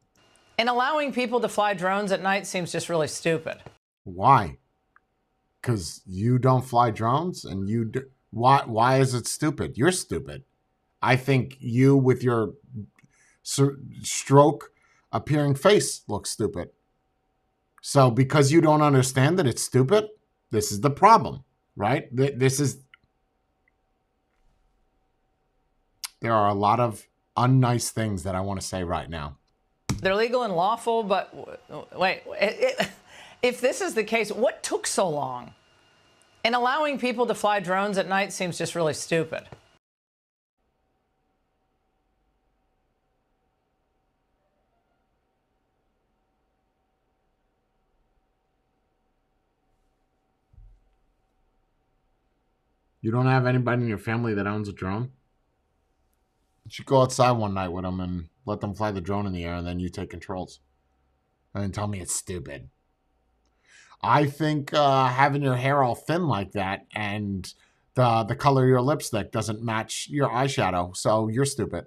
U: And allowing people to fly drones at night seems just really stupid.
A: Why? Because you don't fly drones, and you do. Why is it stupid? You're stupid. I think you with your stroke appearing face looks stupid. So because you don't understand that it's stupid, this is the problem, right? There are a lot of unnice things that I want to say right now.
U: They're legal and lawful, but wait, if this is the case, what took so long? And allowing people to fly drones at night seems just really stupid.
A: You don't have anybody in your family that owns a drone? You should go outside one night with them and let them fly the drone in the air, and then you take controls. And then tell me it's stupid. I think having your hair all thin like that and the color of your lipstick doesn't match your eyeshadow, so you're stupid.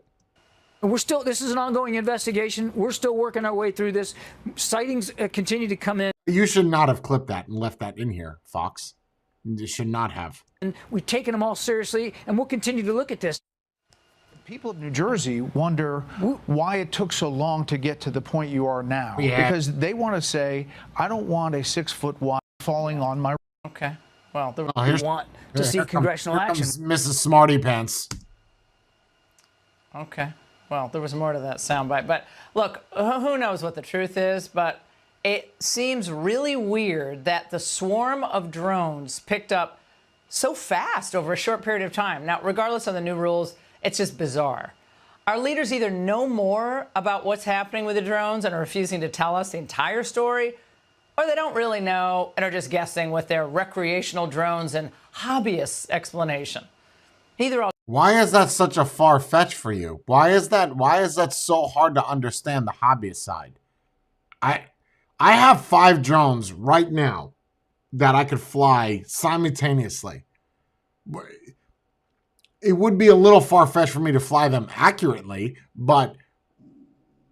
D: This is an ongoing investigation. We're still working our way through this. Sightings continue to come in.
A: You should not have clipped that and left that in here, Fox. You should not have.
D: And we've taken them all seriously, and we'll continue to look at this.
C: People of New Jersey wonder why it took so long to get to the point you are now.
D: Yeah.
C: Because they want to say, I don't want a 6-foot wide falling on my...
U: Okay. Well,
D: we want to see congressional action.
A: Mrs. Smarty Pants.
U: Okay. Well, there was more to that soundbite. But look, who knows what the truth is, but it seems really weird that the swarm of drones picked up so fast over a short period of time. Now, regardless of the new rules, it's just bizarre. Our leaders either know more about what's happening with the drones and are refusing to tell us the entire story, or they don't really know and are just guessing with their recreational drones and hobbyists explanation.
A: Why is that such a far fetch for you? Why is that so hard to understand, the hobbyist side? I have 5 drones right now that I could fly simultaneously. It would be a little far-fetched for me to fly them accurately, but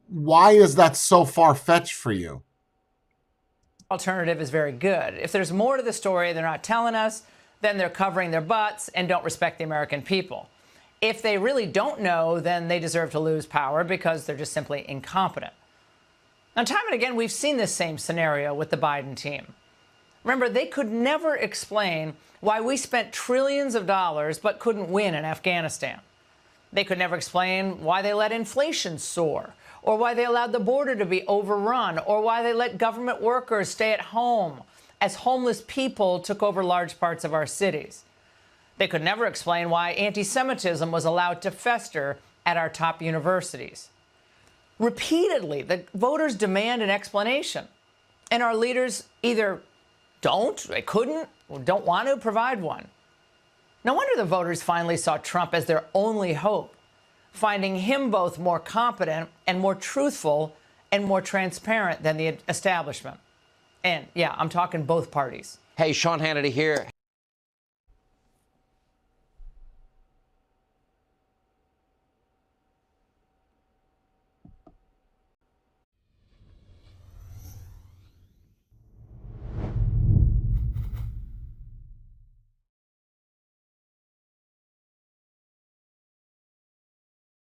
A: why is that so far-fetched for you?
U: Alternative is very good. If there's more to the story they're not telling us, then they're covering their butts and don't respect the American people. If they really don't know, then they deserve to lose power because they're just simply incompetent. Now, time and again, we've seen this same scenario with the Biden team. Remember, they could never explain why we spent trillions of dollars but couldn't win in Afghanistan. They could never explain why they let inflation soar, or why they allowed the border to be overrun, or why they let government workers stay at home as homeless people took over large parts of our cities. They could never explain why anti-Semitism was allowed to fester at our top universities. Repeatedly, the voters demand an explanation, and our leaders either they couldn't, or don't want to provide one. No wonder the voters finally saw Trump as their only hope, finding him both more competent and more truthful and more transparent than the establishment. And yeah, I'm talking both parties.
B: Hey, Sean Hannity here.